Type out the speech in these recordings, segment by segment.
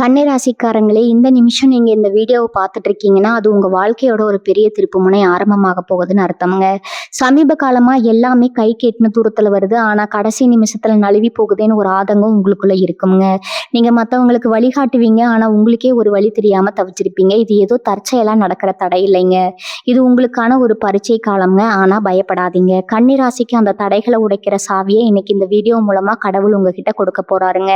கன்னிராசிக்காரங்களே, இந்த நிமிஷம் நீங்க இந்த வீடியோவை பார்த்துட்டு இருக்கீங்கன்னா, அது உங்க வாழ்க்கையோட ஒரு பெரிய திருப்புமுனை ஆரம்பமாக போகுதுன்னு அர்த்தம்ங்க. சமீப காலமா எல்லாமே கைக்கு எட்டுன தூரத்துல வருது. ஆனா கடைசி நிமிஷத்துல நழுவி போகுதேன்னு ஒரு ஆதங்கம் உங்களுக்குள்ள இருக்குங்க. நீங்க மத்தவங்களுக்கு வழிகாட்டுவீங்க. ஆனா உங்களுக்கே ஒரு வழி தெரியாம தவிச்சிருப்பீங்க. இது ஏதோ தற்செயலா நடக்கிற தடை இல்லைங்க. இது உங்களுக்கான ஒரு பரீட்சை காலம்ங்க. ஆனா பயப்படாதீங்க. கன்னிராசிக்கு அந்த தடைகளை உடைக்கிற சாவியை இன்னைக்கு இந்த வீடியோ மூலமா கடவுள் உங்ககிட்ட கொடுக்க போறாருங்க.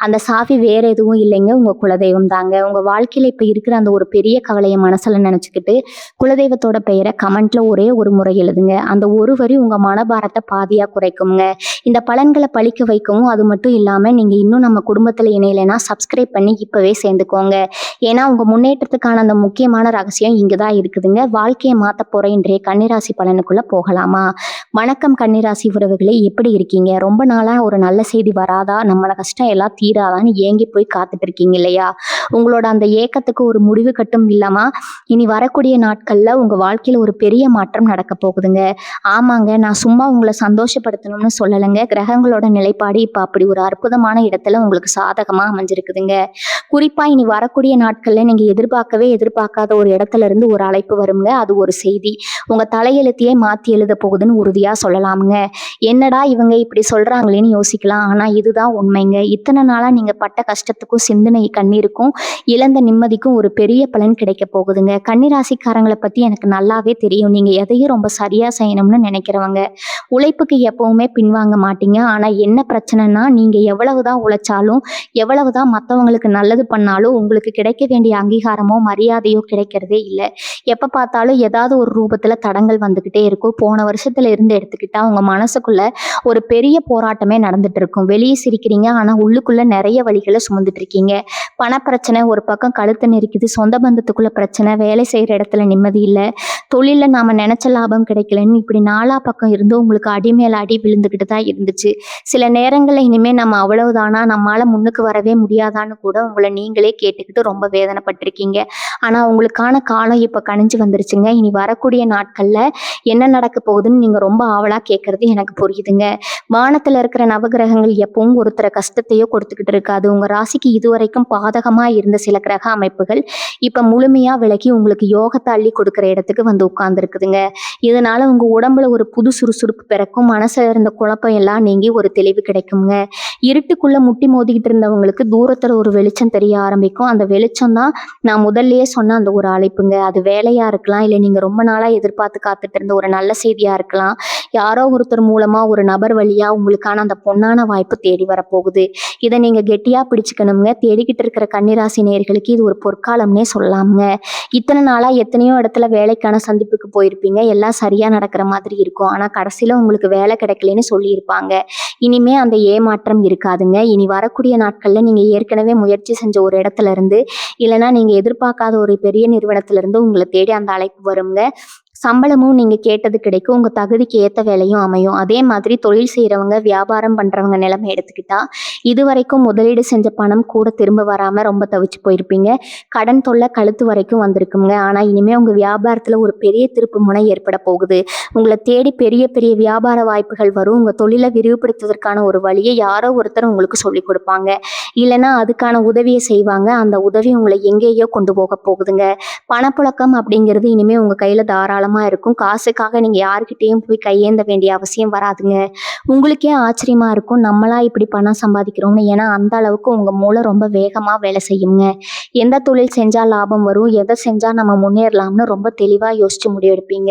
அந்த சாவி வேற எதுவும் இல்லைங்க, உங்க குலதெய்வம் தாங்க. உங்க வாழ்க்கையில இப்ப இருக்கிற அந்த ஒரு பெரிய கவலையை மனசுல நினைச்சுக்கிட்டு குலதெய்வத்தோட பெயரை கமெண்ட்ல ஒரே ஒரு முறை எழுதுங்க. அந்த ஒரு வரி உங்க மனபாரத்தை பாதியா குறைக்குங்க. இந்த பலன்களை பழிக்க வைக்கவும், அது மட்டும் இல்லாம நீங்க இன்னும் நம்ம குடும்பத்துல இணையலைன்னா சப்ஸ்கிரைப் பண்ணி இப்பவே சேர்ந்துக்கோங்க. ஏன்னா உங்க முன்னேற்றத்துக்கான அந்த முக்கியமான ரகசியம் இங்கதான் இருக்குதுங்க. வாழ்க்கையை மாத்த போற இன்றைய கன்னிராசி பலனுக்குள்ள போகலாமா? வணக்கம் கன்னிராசி உறவுகளே, எப்படி இருக்கீங்க? ரொம்ப நாளா ஒரு நல்ல செய்தி வராதா, நம்மள கஷ்டம் எல்லாம் தீராதான்னு ஏங்கி போய் காத்துட்டு இருக்கீங்க இல்லையா? உங்களோட அந்த ஏக்கத்துக்கு ஒரு முடிவு கட்டும் இல்லாமா இனி வரக்கூடிய நாட்கள்ல உங்க வாழ்க்கையில ஒரு பெரிய மாற்றம் நடக்க போகுதுங்க. ஆமாங்க, நான் சும்மா உங்களை சந்தோஷப்படுத்தணும்னு சொல்லலைங்க. கிரகங்களோட நிலைப்பாடு இப்ப அப்படி ஒரு அற்புதமான இடத்துல உங்களுக்கு சாதகமா அமைஞ்சிருக்குதுங்க. குறிப்பா இனி வரக்கூடிய நாட்கள்ல நீங்க எதிர்பார்க்காத ஒரு இடத்துல இருந்து ஒரு அழைப்பு வருங்க. அது ஒரு செய்தி உங்க தலையெழுத்தையே மாத்தி எழுத போகுதுன்னு உறுதியா சொல்லலாமுங்க. என்னடா இவங்க இப்படி சொல்றாங்களேன்னு யோசிக்கலாம். ஆனா இதுதான் உண்மைங்க. இத்தனை நாளா நீங்க பட்ட கஷ்டத்துக்கும் சிந்தனை கண்ணீருக்கும் இழந்த நிம்மதிக்கும் ஒரு பெரிய பலன் கிடைக்க போகுதுங்க. கன்னிராசிக்காரங்களை பத்தி எனக்கு நல்லாவே தெரியும். நீங்க எதையும் ரொம்ப சரியா செய்யணும்னு நினைக்கிறவங்க. உழைப்புக்கு எப்பவுமே பின்வாங்க மாட்டீங்க. ஆனா என்ன பிரச்சனைனா, நீங்க எவ்வளவுதான் உழைச்சாலும், எவ்வளவுதான் மற்றவங்களுக்கு நல்லது பண்ணாலும் உங்களுக்கு கிடைக்க வேண்டிய அங்கீகாரமோ மரியாதையோ கிடைக்கிறதே இல்லை. எப்ப பார்த்தாலும் ஏதாவது ஒரு ரூபத்துல தடங்கள் வந்துகிட்டே இருக்கும். போன வருஷத்துல இருந்து எடுத்துக்கிட்டா உங்க மனசுக்குள்ள ஒரு பெரிய போராட்டமே நடந்துட்டு இருக்கும். வெளியே சிரிக்கிறீங்க, ஆனா உள்ளுக்குள்ள நிறைய வழிகளை சுமந்துட்டு இருக்கீங்க. பணப்பிரச்சனை ஒரு பக்கம் கழுத்தை நெரிக்குது. சொந்த பந்தத்துக்குள்ள பிரச்சனை, வேலை செய்யற இடத்துல நிம்மதி இல்லை, தொழில நாம நினைச்ச லாபம் கிடைக்கலன்னு இப்படி நாலா பக்கம் இருந்து உங்களுக்கு அடிமேல அடி விழுந்துகிட்டு தான் இருந்துச்சு. சில நேரங்கள்ல இனிமே நம்ம அவ்வளவுதானா, நம்மளால முன்னுக்கு வரவே முடியாதான்னு கூட உங்களை நீங்களே கேட்டுக்கிட்டு ரொம்ப வேதனைப்பட்டிருக்கீங்க. ஆனா உங்களுக்கான காலம் இப்ப கனிஞ்சு வந்துருச்சுங்க. இனி வரக்கூடிய நாட்கள்ல என்ன நடக்க போகுதுன்னு நீங்க ரொம்ப ஆவலா கேட்கறது எனக்கு புரியுதுங்க. வானத்துல இருக்கிற நவகிரகங்கள் எப்பவும் ஒருத்தர கஷ்டத்தையோ கொடுத்துக்கிட்டு இருக்காது. உங்க ராசிக்கு இதுவரைக்கும் பாதகமா இருந்த சில கிரக அமைப்புகள் இப்ப முழுமையா விலகி உங்களுக்கு யோகத்தை அள்ளி கொடுக்கிற இடத்துக்கு வந்து உட்கார்ந்து இருக்குதுங்க. இதனால உங்க உடம்புல ஒரு புது சுறுசுறுப்பு பிறக்கும். மனசுல இருந்த குழப்பம் எல்லாம் நீங்கி ஒரு தெளிவு கிடைக்குங்க. இருட்டுக்குள்ள முட்டி மோதிக்கிட்டு இருந்தவங்களுக்கு தூரத்துல ஒரு வெளிச்சம் தெரிய ஆரம்பிக்கும். அந்த வெளிச்சம் தான் நான் முதல்லயே சொன்ன அந்த ஒரு அழைப்புங்க. அது வேலையா இருக்கலாம், இல்லை நீங்க ரொம்ப நாளா எதிர்பார்த்து காத்துட்டு இருந்த ஒரு நல்ல செய்தியா இருக்கலாம். யாரோ ஒருத்தர் மூலமா ஒரு நபர் வழியா உங்களுக்கான அந்த பொன்னான வாய்ப்பு தேடி வரப்போகுது. இதை நீங்க கெட்டியா பிடிச்சுக்கணுங்க. தேடிக்கிட்டு இருக்கிற கன்னிராசி நேயர்களுக்கு இது ஒரு பொற்காலம்னே சொல்லலாமுங்க. இத்தனை நாளா எத்தனையோ இடத்துல வேலைக்கான சந்திப்புக்கு போயிருப்பீங்க. எல்லாம் சரியா நடக்கிற மாதிரி இருக்கும். ஆனா கடைசியில உங்களுக்கு வேலை கிடைக்கலன்னு சொல்லியிருப்பாங்க. இனிமே அந்த ஏமாற்றம் இருக்காதுங்க. இனி வரக்கூடிய நாட்கள்ல நீங்க ஏற்கனவே முயற்சி செஞ்ச ஒரு இடத்துல இருந்து, இல்லைன்னா நீங்க எதிர்பார்க்காத ஒரு பெரிய நிறுவனத்துல இருந்து உங்களை தேடி அந்த அழைப்பு வருங்க. சம்பளமும் நீங்க கேட்டது கிடைக்கும். உங்க தகுதிக்கு ஏத்த வேலையும் அமையும். அதே மாதிரி தொழில் செய்யறவங்க, வியாபாரம் பண்றவங்க நிலைமை எடுத்துக்கிட்டா, இதுவரைக்கும் முதலீடு செஞ்ச பணம் கூட திரும்ப வராம ரொம்ப தவிச்சு போயிருப்பீங்க. கடன் தொல்லை கழுத்து வரைக்கும் வந்திருக்குங்க. ஆனா இனிமே உங்க வியாபாரத்துல ஒரு பெரிய திருப்பு முனை ஏற்பட போகுது. உங்களை தேடி பெரிய பெரிய வியாபார வாய்ப்புகள் வரும். உங்க தொழிலை விரிவுபடுத்துவதற்கான ஒரு வழியை யாரோ ஒருத்தர் உங்களுக்கு சொல்லிக் கொடுப்பாங்க. இல்லைன்னா அதுக்கான உதவியை செய்வாங்க. அந்த உதவி உங்களை எங்கேயோ கொண்டு போக போகுதுங்க. பணப்புழக்கம் அப்படிங்கிறது இனிமே உங்க கையில தாராளமா இருக்கும். காசுக்காக நீங்க யாருக்கிட்டையும் போய் கையேந்த வேண்டிய அவசியம் வராதுங்க. உங்களுக்கே ஆச்சரியமா இருக்கும், நம்மளா இப்படி பணம் சம்பாதிக்கிறோம்னு. ஏன்னா அந்த அளவுக்கு உங்க மூளை ரொம்ப வேகமா வேலை செய்யுங்க. எந்த தொழில் செஞ்சா லாபம் வரும், எதை செஞ்சா நம்ம முன்னேறலாம்னு ரொம்ப தெளிவா யோசிச்சு முடிவெடுப்பீங்க.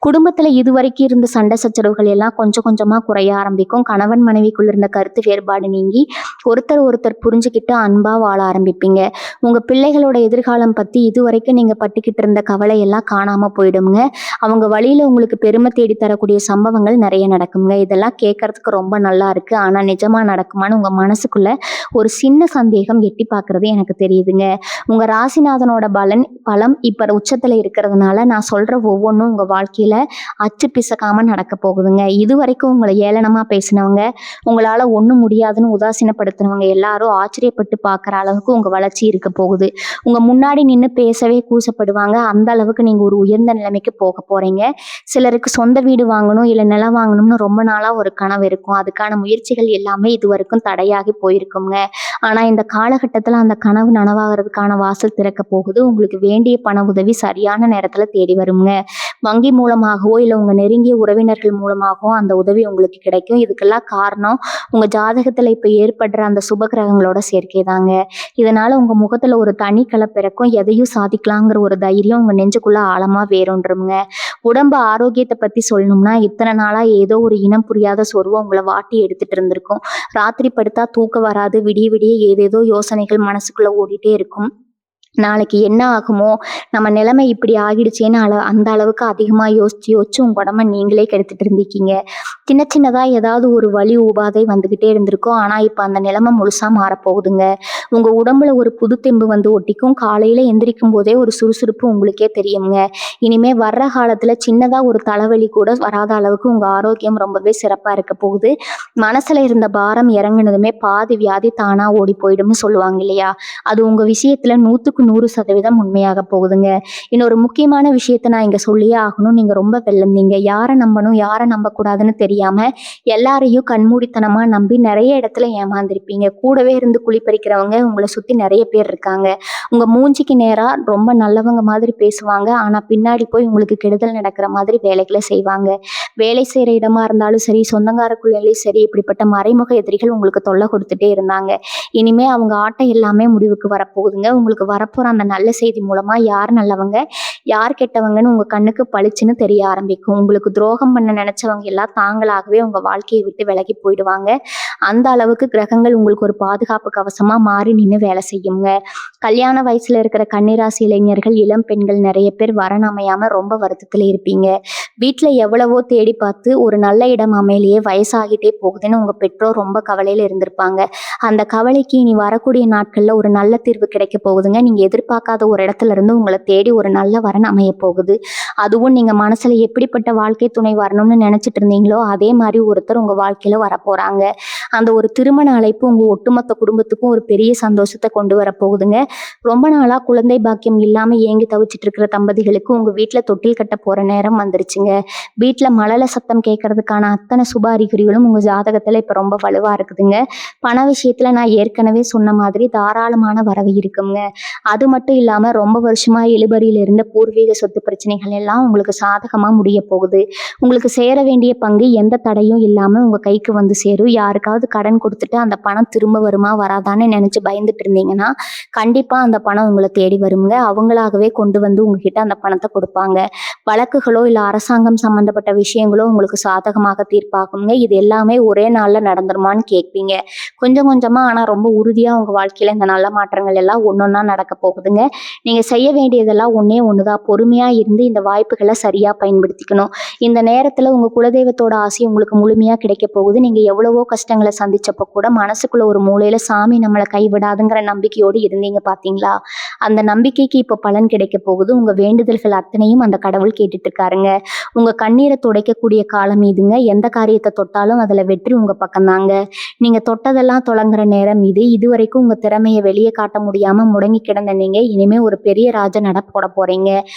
குடும்பத்துல இதுவரைக்கும் இருந்த சண்டை சச்சரவுகள் எல்லாம் கொஞ்சம் கொஞ்சமா குறைய ஆரம்பிக்கும். கணவன் மனைவிக்குள்ள இருந்த கருத்து வேறுபாடு நீங்கி ஒருத்தர் புரிஞ்சுக்கிட்டு அன்பா வாழ ஆரம்பிப்பீங்க. உங்க பிள்ளைகளோட எதிர்காலம் பத்தி இதுவரைக்கும் நீங்க பட்டுக்கிட்டு இருந்த கவலை எல்லாம் காணாம போயிடுங்க. அவங்க வழியில உங்களுக்கு பெருமை தேடி தரக்கூடிய சம்பவங்கள் நிறைய நடக்குங்க. இதெல்லாம் கேட்கறதுக்கு ரொம்ப நல்லா இருக்கு. ஆனா நிஜமா நடக்குமான்னு உங்க மனசுக்குள்ள ஒரு சின்ன சந்தேகம் எட்டி பார்க்கறது எனக்கு தெரியுதுங்க. உங்க ராசிநாதனோட பலம் இப்ப உச்சத்துல இருக்கிறதுனால நான் சொல்ற ஒவ்வொன்றும் உங்க வாழ்க்கையில அச்சு பிசக்காம நடக்க போகுதுங்க. இதுவரைக்கும் உங்களை ஏளனமா பேசினவங்க, உங்களால ஒண்ணும் முடியாதுன்னு உதாசீனப்படுத்தினவங்க எல்லாரும் ஆச்சரியப்பட்டு பார்க்குற அளவுக்கு உங்க வளர்ச்சி இருக்க போகுது. உங்க முன்னாடி நின்று பேசவே கூசப்படுவாங்க. அந்த அளவுக்கு நீங்க ஒரு உயர்ந்த நிலைமைக்கு போக போறீங்க. சிலருக்கு சொந்த வீடு வாங்கணும், இல்ல நிலம் வாங்கணும்னு ரொம்ப நாளா ஒரு கனவு இருக்கும். அதுக்கான முயற்சிகள் எல்லாமே இதுவரைக்கும் தடையாகி போயிருக்குங்க. ஆனா இந்த காலகட்டத்துல அந்த கனவு நனவாகுறதுக்கான வாசல் திறக்க போகுது. உங்களுக்கு வேண்டிய பண உதவி சரியான நேரத்துல தேடி வருங்க. வங்கி மூலமாகவோ, இல்ல உங்க நெருங்கிய உறவினர்கள் மூலமாகவோ அந்த உதவி உங்களுக்கு கிடைக்கும். இதுக்கெல்லாம் காரணம் உங்க ஜாதகத்துல இப்ப ஏற்படுற அந்த சுப கிரகங்களோட சேர்க்கை தாங்க. இதனால உங்க முகத்துல ஒரு தனி களை பிறக்கும். எதையும் சாதிக்கலாங்கிற ஒரு தைரியம் உங்க நெஞ்சுக்குள்ள ஆழமா வேரூன்றும்ங்க. உடம்பு ஆரோக்கியத்தை பத்தி சொல்லணும்னா, இத்தனை நாளா ஏதோ ஒரு இனம் புரியாத சோர்வு உங்களை வாட்டி எடுத்துட்டு இருந்திருக்கும். ராத்திரி படுத்தா தூக்கம் வராது. விடிய விடிய ஏதேதோ யோசனைகள் மனசுக்குள்ள ஓடிட்டே இருக்கும். நாளைக்கு என்ன ஆகுமோ, நம்ம நிலைமை இப்படி ஆகிடுச்சேன்னு அந்த அளவுக்கு அதிகமா யோசிச்சு யோசிச்சு உங்க உடம்ப நீங்களே கெடுத்துட்டு இருந்திருக்கீங்க. சின்ன சின்னதா ஏதாவது ஒரு வலி உபாதை வந்துகிட்டே இருந்திருக்கும். ஆனா இப்ப அந்த நிலைமை முழுசா மாறப்போகுதுங்க. உங்க உடம்புல ஒரு புது தெம்பு வந்து ஒட்டிக்கும். காலையில எந்திரிக்கும் போதே ஒரு சுறுசுறுப்பு உங்களுக்கே தெரியுங்க. இனிமே வர்ற காலத்துல சின்னதா ஒரு தலைவலி கூட வராத அளவுக்கு உங்க ஆரோக்கியம் ரொம்பவே சிறப்பா இருக்க போகுது. மனசுல இருந்த பாரம் இறங்குனதுமே பாதி வியாதி தானா ஓடி போயிடும்னு சொல்லுவாங்க இல்லையா? அது உங்க விஷயத்துல 100% உண்மையாக போகுதுங்க. இன்னொரு முக்கியமான விஷயத்த நான் இங்க சொல்லியே ஆகணும். நீங்க ரொம்ப வெள்ளந்தீங்க. யாரை நம்பணும், யாரை நம்பக்கூடாதுன்னு தெரியாம எல்லாரையும் கண்மூடித்தனமா நம்பி நிறைய இடத்துல ஏமாந்திருப்பீங்க. கூடவே இருந்து குழி பறிக்கிறவங்க உங்களை சுத்தி நிறைய பேர் இருக்காங்க. உங்க மூஞ்சிக்கு நேரா ரொம்ப நல்லவங்க மாதிரி பேசுவாங்க. ஆனா பின்னாடி போய் உங்களுக்கு கெடுதல் நடக்கிற மாதிரி வேலைகளை செய்வாங்க. வேலை செய்யற இடமா இருந்தாலும் சரி, சொந்தக்காரக்குள்ளேயும் சரி, இப்படிப்பட்ட மறைமுக எதிரிகள் உங்களுக்கு தொல்லை கொடுத்துட்டே இருந்தாங்க. இனிமே அவங்க ஆட்டம் எல்லாமே முடிவுக்கு வரப்போகுதுங்க. உங்களுக்கு வரப்போற அந்த நல்ல செய்தி மூலமா யார் நல்லவங்க, யார் கெட்டவங்கன்னு உங்க கண்ணுக்கு பளிச்சுன்னு தெரிய ஆரம்பிக்கும். உங்களுக்கு துரோகம் பண்ண நினைச்சவங்க எல்லாம் தாங்களாகவே உங்க வாழ்க்கையை விட்டு விலகி போயிடுவாங்க. அந்த அளவுக்கு கிரகங்கள் உங்களுக்கு ஒரு பாதுகாப்பு கவசமா மாறி நின்று வேலை செய்யுங்க. கல்யாண வயசுல இருக்கிற கன்னிராசி இளைஞர்கள், இளம் பெண்கள் நிறைய பேர் வரன் அமையாம ரொம்ப வருத்தத்துல இருப்பீங்க. வீட்டுல எவ்வளவோ தேடி பார்த்து ஒரு நல்ல இடம் அமையலையே, வயசாகிட்டே போகுதுன்னு உங்க பெற்றோர் ரொம்ப கவலையில இருந்திருப்பாங்க. அந்த கவலைக்கு இனி வரக்கூடிய நாட்கள்ல ஒரு நல்ல தீர்வு கிடைக்க போகுதுங்க. நீங்க எதிர்பார்க்காத ஒரு இடத்துல இருந்து உங்களை தேடி ஒரு நல்ல வரன் அமைய போகுது. அதுவும் நீங்க மனசுல எப்படிப்பட்ட வாழ்க்கை துணை வரணும்னு நினைச்சிட்டு இருந்தீங்களோ அதே மாதிரி ஒருத்தர் உங்க வாழ்க்கையில வரப்போறாங்க. அந்த ஒரு திருமண அழைப்பு உங்க ஒட்டுமொத்த குடும்பத்துக்கும் ஒரு பெரிய சந்தோஷத்தை கொண்டு வர போகுதுங்க. ரொம்ப நாளா குழந்தை பாக்கியம் இல்லாம ஏங்கி தவிச்சிட்டு இருக்கிற தம்பதிகளுக்கு உங்க வீட்டுல தொட்டில் கட்ட போற நேரம் வந்துருச்சுங்க. வீட்டுல மழலை சத்தம் கேட்கறதுக்கான அத்தனை சுப அறிகுறிகளும் உங்க ஜாதகத்துல இப்ப ரொம்ப வலுவா இருக்குதுங்க. பண விஷயத்துல நான் ஏற்கனவே சொன்ன மாதிரி தாராளமான வரவு இருக்குங்க. அது மட்டும் இல்லாம ரொம்ப வருஷமா இழுபறியில இருந்த பூர்வீக சொத்து பிரச்சனைகள் எல்லாம் உங்களுக்கு சாதகமா முடிய போகுது. உங்களுக்கு சேர வேண்டிய பங்கு எந்த தடையும் இல்லாம உங்க கைக்கு வந்து சேரும். யாருக்காவது கடன் கொடுத்துட்டு அந்த பணம் திரும்ப வருமா வராதான்னு நினைச்சு பயந்துட்டு இருந்தீங்கன்னா கண்டிப்பா அந்த பணம் உங்களை தேடி வருங்க. அவங்களாகவே கொண்டு வந்து உங்ககிட்ட அந்த பணத்தை கொடுப்பாங்க. வழக்குகளோ இல்ல அரசாங்கம் சம்பந்தப்பட்ட விஷயங்களோ உங்களுக்கு சாதகமாக தீர்ப்பாகுங்க. இது எல்லாமே ஒரே நாள்ல நடந்துருமான்னு கேட்பீங்க. கொஞ்சம் கொஞ்சமா ஆனா ரொம்ப உறுதியா உங்க வாழ்க்கையில இந்த நல்ல மாற்றங்கள் எல்லாம் ஒன்னொன்னா நடக்க போகுதுங்க. நீங்க செய்ய வேண்டியதெல்லாம் ஒன்னே ஒண்ணுதான். பொறுமையா இருந்து இந்த வாய்ப்புகளை சரியா பயன்படுத்திக்கணும். இந்த நேரத்துல உங்க குலதெய்வத்தோட ஆசை உங்களுக்கு முழுமையா கிடைக்க போகுது. நீங்க எவ்வளவோ கஷ்டங்களை சந்திச்சப்ப கூட மனசுக்குள்ள ஒரு மூலையில சாமி நம்மளை கைவிடாதுங்கிற நம்பிக்கையோடு இருந்தீங்க பாத்தீங்களா? அந்த நம்பிக்கைக்கு இப்ப பலன் கிடைக்க போகுது. உங்க வேண்டுதல்கள் அத்தனையும் அந்த கடவுள் கேட்டுட்டு இருக்காருங்க. உங்க கண்ணீரை துடைக்கக்கூடிய காலம் இதுங்க. எந்த காரியத்தை தொட்டாலும் அதுல வெற்றி உங்க பக்கம் தாங்க. நீங்க தொட்டதெல்லாம் தொடங்குற நேரம் இது. இதுவரைக்கும் உங்க திறமையை வெளியே காட்ட முடியாம முடங்கி கிடந்த நீங்க இனிமே ஒரு பெரிய ராஜ நட போட போறீங்க.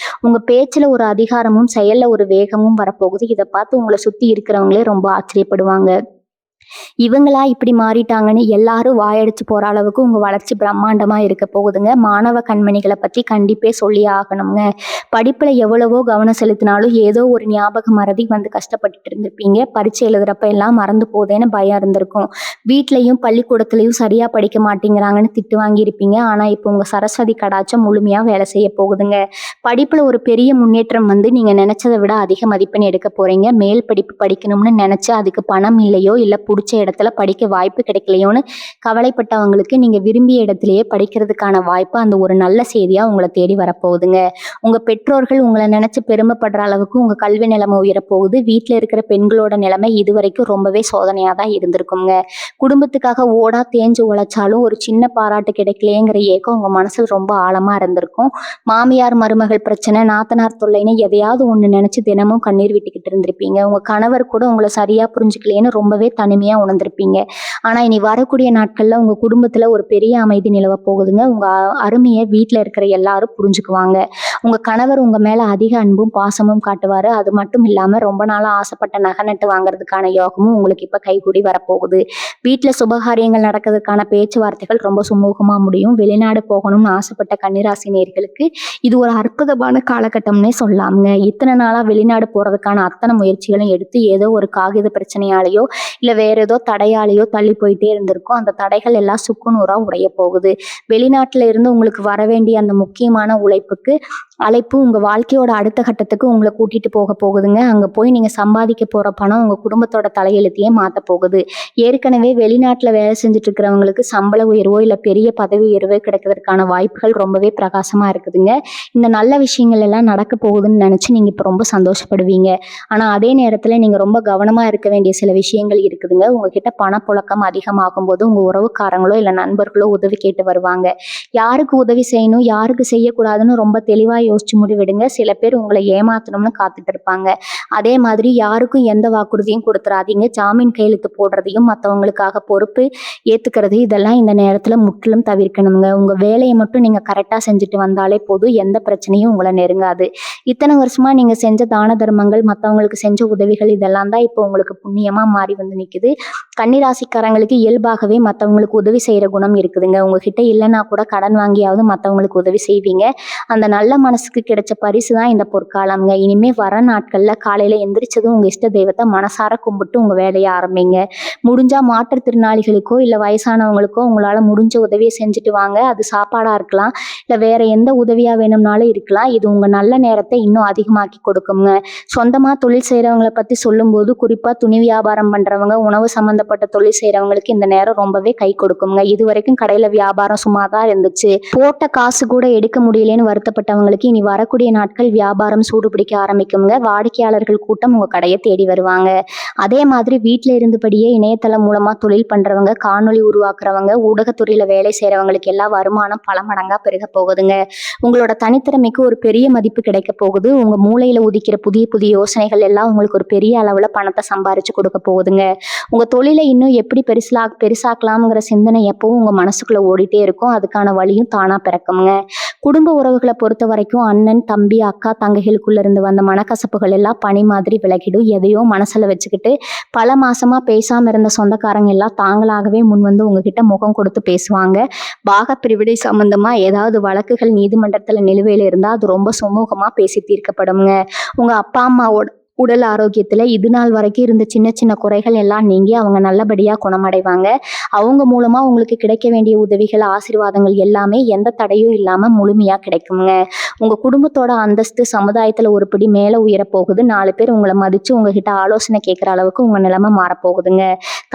உங்க பேச்சுல ஒரு அதிகாரமும் செயல்ல ஒரு வேகமும் வரப்போகுது. இதை பார்த்து உங்களை சுத்தி இருக்கிறவங்களே ரொம்ப ஆச்சரியப்படுவாங்க. இவங்களா இப்படி மாறிட்டாங்கன்னு எல்லாரும் வாயடிச்சு போற அளவுக்கு உங்க வளர்ச்சி பிரம்மாண்டமா இருக்க போகுதுங்க. மாணவ கண்மணிகளை பத்தி கண்டிப்பே சொல்லி ஆகணுங்க. படிப்புல எவ்வளவோ கவனம் செலுத்தினாலும் ஏதோ ஒரு ஞாபக மறதி வந்து கஷ்டப்பட்டுட்டு இருந்திருப்பீங்க. பரீட்சை எழுதுறப்ப எல்லாம் மறந்து போதேன்னு பயம் இருந்திருக்கும். வீட்லயும் பள்ளிக்கூடத்துலயும் சரியா படிக்க மாட்டேங்கிறாங்கன்னு திட்டு வாங்கியிருப்பீங்க. ஆனா இப்போ உங்க சரஸ்வதி கடாட்சம் முழுமையா வேலை செய்ய போகுதுங்க. படிப்புல ஒரு பெரிய முன்னேற்றம் வந்து நீங்க நினைச்சதை விட அதிக மதிப்பெண் எடுக்க போறீங்க. மேல் படிப்பு படிக்கணும்னு நினைச்சு அதுக்கு பணம் இல்லையோ இல்ல பிடிச்ச இடத்துல படிக்க வாய்ப்பு கிடைக்கலையோன்னு கவலைப்பட்டவங்களுக்கு நீங்க விரும்பிய இடத்திலேயே படிக்கிறதுக்கான வாய்ப்பு அந்த ஒரு நல்ல செய்தியா உங்களை தேடி வரப்போகுதுங்க. உங்க பெற்றோர்கள் உங்களை நினைச்சு பெருமைப்படுற அளவுக்கு உங்க கல்வி நிலைமை உயரப்போகுது. வீட்டுல இருக்கிற பெண்களோட நிலைமை இதுவரைக்கும் ரொம்பவே சோதனையா தான் இருந்திருக்குங்க. குடும்பத்துக்காக ஓடா தேஞ்சு உழைச்சாலும் ஒரு சின்ன பாராட்டு கிடைக்கலையேங்கிற ஏக்கம் உங்க மனசுல ரொம்ப ஆழமா இருந்திருக்கும். மாமியார் மருமகள் பிரச்சனை, நாத்தனார் தொல்லைன்னு எதையாவது ஒண்ணு நினைச்சு தினமும் கண்ணீர் விட்டுக்கிட்டு இருந்திருப்பீங்க. உங்க கணவர் கூட உங்களை சரியா புரிஞ்சுக்கலையேன்னு ரொம்பவே தனிமையா முழுமையா உணர்ந்திருப்பீங்க. ஆனா இனி வரக்கூடிய நாட்கள்ல உங்க குடும்பத்துல ஒரு பெரிய அமைதி நிலவ போகுதுங்க. உங்க அருமையை வீட்டுல இருக்கிற எல்லாரும் புரிஞ்சுக்குவாங்க. உங்க கணவர் உங்க மேல அதிக அன்பும் பாசமும் காட்டுவாரு. அது மட்டும் இல்லாம ரொம்ப நாளா ஆசைப்பட்ட நகை நட்டு வாங்குறதுக்கான யோகமும் உங்களுக்கு இப்ப கைகூடி வரப்போகுது. வீட்டுல சுபகாரியங்கள் நடக்கிறதுக்கான பேச்சுவார்த்தைகள் ரொம்ப சுமூகமா முடியும். வெளிநாடு போகணும்னு ஆசைப்பட்ட கன்னிராசி நேயர்களுக்கு இது ஒரு அற்புதமான காலகட்டம்னே சொல்லலாமுங்க. இத்தனை நாளா வெளிநாடு போறதுக்கான அத்தனை முயற்சிகளும் எடுத்து ஏதோ ஒரு காகித பிரச்சனையாலேயோ இல்ல வேற ஏதோ தடையாலேயோ தள்ளி போயிட்டே இருந்திருக்கும். அந்த தடைகள் எல்லாம் சுக்குநூறா உடைய போகுது. வெளிநாட்டுல இருந்து உங்களுக்கு வர வேண்டிய அந்த முக்கியமான அழைப்பு உங்க வாழ்க்கையோட அடுத்த கட்டத்துக்கு உங்களை கூட்டிட்டு போக போகுதுங்க. அங்க போய் நீங்க சம்பாதிக்க போற பணம் உங்க குடும்பத்தோட தலையெழுத்தையே மாத்த போகுது. ஏற்கனவே வெளிநாட்டுல வேலை செஞ்சுட்டு இருக்கிறவங்களுக்கு சம்பள உயர்வோ இல்ல பெரிய பதவி உயர்வோ கிடைக்கிறதுக்கான வாய்ப்புகள் ரொம்பவே பிரகாசமா இருக்குதுங்க. இந்த நல்ல விஷயங்கள் எல்லாம் நடக்க போகுதுன்னு நினைச்சு நீங்க இப்ப ரொம்ப சந்தோஷப்படுவீங்க. ஆனா அதே நேரத்துல நீங்க ரொம்ப கவனமா இருக்க வேண்டிய சில விஷயங்கள் இருக்குதுங்க. உங்ககிட்ட பணப்புழக்கம் அதிகமாகும் போது உங்க உறவுக்காரங்களோ இல்ல நண்பர்களோ உதவி கேட்டு வருவாங்க. யாருக்கு உதவி செய்யணும் யாருக்கு செய்யக்கூடாதுன்னு ரொம்ப தெளிவா யோசிச்சு முடிவெடுங்க. சில பேர் உங்களை ஏமாத்தணும்னு காத்துட்டு இருப்பாங்க. அதே மாதிரி யாருக்கும் எந்த வாக்குறுதியும் கொடுத்துறாதீங்க. ஜாமீன் கையெழுத்து போடுறதையும் மற்றவங்களுக்காக பொறுப்பு ஏத்துக்கிறது இதெல்லாம் இந்த நேரத்துல முற்றிலும் தவிர்க்கணுங்க. உங்க வேலையை மட்டும் நீங்க கரெக்டா செஞ்சுட்டு வந்தாலே போதும். எந்த பிரச்சனையும் உங்களை நெருங்காது. இத்தனை வருஷமா நீங்க செஞ்ச தான தர்மங்கள் மற்றவங்களுக்கு செஞ்ச உதவிகள் இதெல்லாம் தான் இப்போ உங்களுக்கு புண்ணியமா மாறி வந்து நிக்குது. கன்னிராசிக்காரங்களுக்கு இயல்பாகவே மற்றவங்களுக்கு உதவி செய்யற குணம் இருக்குதுங்க. உங்ககிட்ட இல்லைன்னா கூட கடன் வாங்கியாவது மற்றவங்களுக்கு உதவி செய்வீங்க. அந்த நல்ல மனசுக்கு கிடைச்ச பரிசு தான் இந்த பொற்காலம்ங்க. இனிமே வர நாட்கள்ல காலையில எந்திரிச்சதும் உங்க இஷ்ட தெய்வத்தை மனசார கும்பிட்டு உங்க வேலையை ஆரம்பிங்க. முடிஞ்சா மாற்றுத்திறனாளிகளுக்கோ இல்ல வயசானவங்களுக்கோ உங்களால முடிஞ்ச உதவியை செஞ்சுட்டு வாங்க. அது சாப்பாடா இருக்கலாம் இல்ல வேற எந்த உதவியா வேணும்னாலும் இருக்கலாம். இது உங்க நல்ல நேரத்தை இன்னும் அதிகமாக்கி கொடுக்குங்க. சொந்தமா தொழில் செய்யறவங்களை பத்தி சொல்லும்போது குறிப்பா துணி வியாபாரம் பண்றவங்க உணவு சம்பந்தப்பட்ட தொழில் செய்யறவங்களுக்கு இந்த நேரம் ரொம்பவே கை கொடுக்குங்க. இது வரைக்கும் கடையில வியாபாரம் சும்மாதான் இருந்துச்சு, போட்ட காசு கூட எடுக்க முடியலன்னு வருத்தப்பட்டவங்களுக்கு இனி வரக்கூடிய நாட்கள் வியாபாரம் சூடு பிடிக்க ஆரம்பிக்குங்க. வாடிக்கையாளர்கள் கூட்டம் உங்க கடையை தேடி வருவாங்க. அதே மாதிரி வீட்டுல இருந்தபடியே இணையதளம் மூலமா தொழில் பண்றவங்க காணொலி உருவாக்குறவங்க ஊடகத்துறையில வேலை செய்யறவங்களுக்கு எல்லாம் வருமானம் பல மடங்கா பெருக போகுதுங்க. உங்களோட தனித்திறமைக்கு ஒரு பெரிய மதிப்பு கிடைக்க போகுது. உங்க மூளையில உதிக்கிற புதிய புதிய யோசனைகள் எல்லாம் உங்களுக்கு ஒரு பெரிய அளவுல பணத்தை சம்பாரிச்சு கொடுக்க போகுதுங்க. உங்க தொழிலை இன்னும் எப்படி பெருசாக்கலாம்ங்கிற சிந்தனை எப்பவும் உங்க மனசுக்குள்ள ஓடிட்டே இருக்கும். அதுக்கான வழியும் தானா பிறக்குங்க. குடும்ப உறவுகளை பொறுத்த வரைக்கும் அண்ணன் தம்பி அக்கா தங்கைகளுக்குள்ள இருந்து வந்த மனக்கசப்புகள் எல்லாம் பனி மாதிரி விலகிடும். எதையோ மனசுல வச்சுக்கிட்டு பல மாசமா பேசாம இருந்த சொந்தக்காரங்க எல்லாம் தாங்களாகவே முன் வந்து உங்ககிட்ட முகம் கொடுத்து பேசுவாங்க. பாகப்பிரிவினை சம்பந்தமா ஏதாவது வழக்குகள் நீதிமன்றத்துல நிலுவையில இருந்தா அது ரொம்ப சுமூகமா பேசி தீர்க்கப்படுங்க. உங்க அப்பா அம்மாவோட உடல் ஆரோக்கியத்துல இது நாள் வரைக்கும் இருந்த சின்ன சின்ன குறைகள் எல்லாம் நீங்கி அவங்க நல்லபடியா குணமடைவாங்க. அவங்க மூலமா உங்களுக்கு கிடைக்க வேண்டிய உதவிகள் ஆசீர்வாதங்கள் எல்லாமே எந்த தடையும் இல்லாம முழுமையா கிடைக்குங்க. உங்க குடும்பத்தோட அந்தஸ்து சமுதாயத்துல ஒரு படி மேல உயர போகுது. 4 பேர் உங்களை மதிச்சு உங்ககிட்ட ஆலோசனை கேட்கிற அளவுக்கு உங்க நிலைமை மாறப்போகுதுங்க.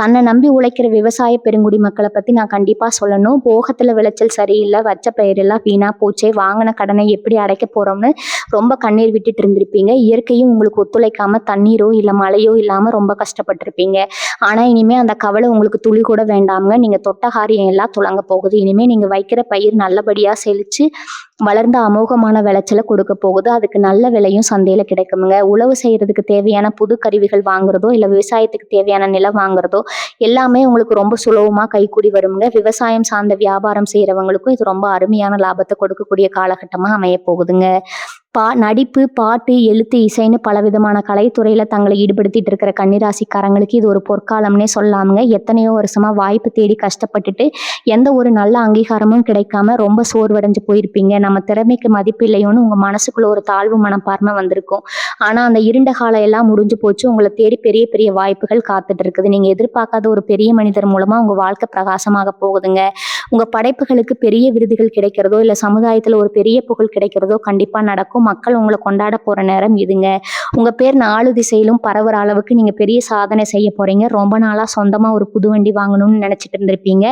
தன்னை நம்பி உழைக்கிற விவசாய பெருங்குடி மக்களை பத்தி நான் கண்டிப்பா சொல்லணும். போகத்துல விளைச்சல் சரியில்லை, வச்ச பயிரெல்லாம் வீணா போச்சே, வாங்கின கடனை எப்படி அடைக்க போறோம்னு ரொம்ப கண்ணீர் விட்டுட்டு இருந்திருப்பீங்க. இயற்கையும் உங்களுக்கு ஒத்துழைக்காம தண்ணீரோ இல்ல மழையோ இல்லாம ரொம்ப கஷ்டப்பட்டிருப்பீங்க. ஆனா இனிமே அந்த கவலை உங்களுக்கு துளி கூட வேண்டாமுங்க. நீங்க தொட்ட காரியம் எல்லாம் துலங்க போகுது. இனிமே நீங்க வைக்கிற பயிர் நல்லபடியா செழிச்சு வளர்ந்த அமோகமான விளைச்சலை கொடுக்க போகுது. அதுக்கு நல்ல விலையும் சந்தையில கிடைக்குமுங்க. உழவு செய்யறதுக்கு தேவையான புது கருவிகள் வாங்குறதோ இல்ல விவசாயத்துக்கு தேவையான நிலம் வாங்குறதோ எல்லாமே உங்களுக்கு ரொம்ப சுலபமா கைக்கூடி வருமுங்க. விவசாயம் சார்ந்த வியாபாரம் செய்யறவங்களுக்கும் இது ரொம்ப அருமையான லாபத்தை கொடுக்கக்கூடிய காலகட்டமா அமைய போகுதுங்க. நடிப்பு பாட்டு எழுத்து இசைன்னு பலவிதமான கலைத்துறையில தங்களை ஈடுபடுத்திட்டு இருக்கிற கன்னிராசிக்காரங்களுக்கு இது ஒரு பொற்காலம்னே சொல்லாமுங்க. எத்தனையோ வருஷமா வாய்ப்பு தேடி கஷ்டப்பட்டுட்டு எந்த ஒரு நல்ல அங்கீகாரமும் கிடைக்காம ரொம்ப சோர்வடைஞ்சு போயிருப்பீங்க. நம்ம திறமைக்கு மதிப்பு இல்லையோன்னு உங்க மனசுக்குள்ள ஒரு தாழ்வு மனப்பான்மை வந்திருக்கும். ஆனா அந்த இருண்ட காலம் எல்லாம் முடிஞ்சு போச்சு. உங்களை தேடி பெரிய பெரிய வாய்ப்புகள் காத்துட்டு இருக்குது. நீங்க எதிர்பார்க்காத ஒரு பெரிய மனிதர் மூலமா உங்க வாழ்க்கை பிரகாசமாக போகுதுங்க. உங்க படைப்புகளுக்கு பெரிய விருதுகள் கிடைக்கிறதோ இல்ல சமுதாயத்துல ஒரு பெரிய புகழ் கிடைக்கிறதோ கண்டிப்பா நடக்கும். மக்கள் உங்களை கொண்டாட போற நேரம் இதுங்க. உங்க பேர் 4 திசையிலும் பரவுற அளவுக்கு நீங்க பெரிய சாதனை செய்ய போறீங்க. ரொம்ப நாளா சொந்தமா ஒரு புது வண்டி வாங்கணும்னு நினைச்சிட்டு இருந்திருப்பீங்க.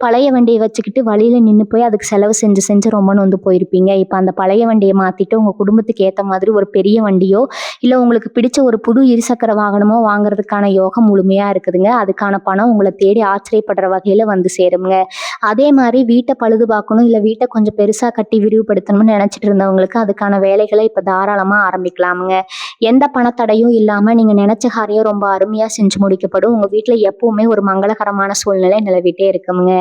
பழைய வண்டியை வச்சுக்கிட்டு வழியில நின்று போய் அதுக்கு செலவு செஞ்சு ரொம்ப நொந்து போயிருப்பீங்க. இப்ப அந்த பழைய வண்டியை மாத்திட்டு உங்க குடும்பத்துக்கு ஏத்த மாதிரி ஒரு பெரிய வண்டியோ இல்ல உங்களுக்கு பிடிச்ச ஒரு புது இருசக்கர வாகனமோ வாங்குறதுக்கான யோகம் முழுமையா இருக்குதுங்க. அதுக்கான பணம் உங்களை தேடி ஆச்சரியப்படுற வகையில வந்து சேருங்க. அதே மாதிரி வீட்டை பழுது பார்க்கணும் இல்ல வீட்டை கொஞ்சம் பெருசா கட்டி விரிவுபடுத்தணும்னு நினைச்சிட்டு இருந்தவங்களுக்கு அதுக்கான வேலை வேலைகளை இப்ப தாராளமா ஆரம்பிக்கலாமுங்க. எந்த பணத்தடையும் இல்லாம நீங்க நினைச்ச காரியம் ரொம்ப அருமையா செஞ்சு முடிக்கப்படும். உங்க வீட்ல எப்பவுமே ஒரு மங்களகரமான சூழ்நிலை நிலவிட்டே இருக்குமுங்க.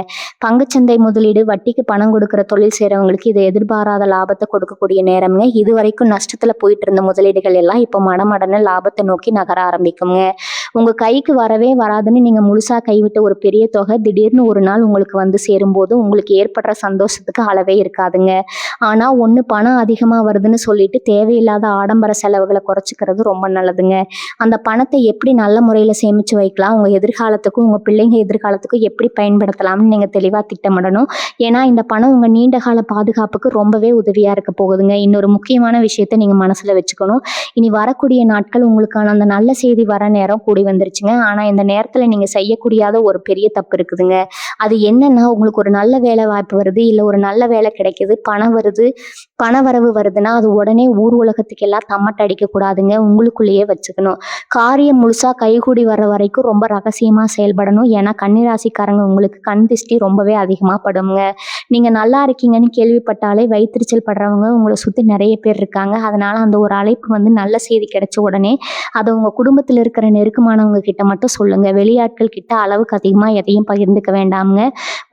பங்குச்சந்தை முதலீடு, வட்டிக்கு பணம் கொடுக்குற தொழில் செய்றவங்களுக்கு இது எதிர்பாராத லாபத்த கொடுக்கக்கூடிய நேரம்ங்க. இதுவரைக்கும் நஷ்டத்துல போயிட்டு இருந்த முதலீடுகள் எல்லாம் இப்ப மடமடன்னு லாபத்த நோக்கி நகர ஆரம்பிக்குங்க. உங்க கைக்கு வரவே வராதுன்னு நீங்க முழுசா கைவிட்ட ஒரு பெரிய தொகை திடீர்னு ஒரு நாள் உங்களுக்கு வந்து சேரும்போது உங்களுக்கு ஏற்படுற சந்தோஷத்துக்கு அளவே இருக்காதுங்க. ஆனா ஒண்ணு பணம் அதிகமா வருதுன்னு சொல்லிட்டு தேவையில்லாத ஆடம்பர செலவுகளை குறைச்சிக்கிறது ரொம்ப நல்லதுங்க. அந்த பணத்தை எப்படி நல்ல முறையில சேமிச்சு வைக்கலாம், உங்க எதிர்காலத்துக்கும் உங்க பிள்ளைங்க எதிர்காலத்துக்கும் எப்படி பயன்படுத்தலாம்னு நீங்க தெளிவா திட்டமிடணும். ஏன்னா இந்த பணம் உங்க நீண்ட கால பாதுகாப்புக்கு ரொம்பவே உதவியா இருக்க போகுதுங்க. இன்னொரு முக்கியமான விஷயத்த நீங்க மனசுல வச்சுக்கணும். இனி வரக்கூடிய நாட்கள் உங்களுக்கான அந்த நல்ல செய்தி வர நேரம் கூடி வந்துருச்சுங்க. ஆனா இந்த நேரத்துல நீங்க செய்யக்கூடியாத ஒரு பெரிய தப்பு இருக்குதுங்க. அது என்னன்னா, உங்களுக்கு ஒரு நல்ல வேலை வாய்ப்பு வருது, இல்ல ஒரு நல்ல வேலை கிடைக்குது, பணம் வருது, பணவரவு வருதுன்னா அது உடனே ஊர் உலகத்துக்கு எல்லாம் தம்மட்ட அடிக்க கூடாதுங்க. உங்களுக்குள்ளேயே வச்சுக்கணும். காரியம் முழுசா கைகூடி வர்ற வரைக்கும் ரொம்ப ரகசியமா செயல்படணும். ஏன்னா கன்னிராசிக்காரங்க உங்களுக்கு கண் திஷ்டி ரொம்பவே அதிகமா படுங்க. நீங்க நல்லா இருக்கீங்கன்னு கேள்விப்பட்டாலே வயித்தெரிச்சல் படுறவங்க உங்களை சுத்தி நிறைய பேர் இருக்காங்க. அதனால அந்த ஒரு அழைப்பு வந்து நல்ல செய்தி கிடைச்ச உடனே அதை உங்க குடும்பத்தில் இருக்கிற நெருக்கமானவங்க கிட்ட மட்டும் சொல்லுங்க. வெளியாட்கள் கிட்ட அளவுக்கு அதிகமா எதையும் பகிர்ந்துக்க வேண்டாமுங்க.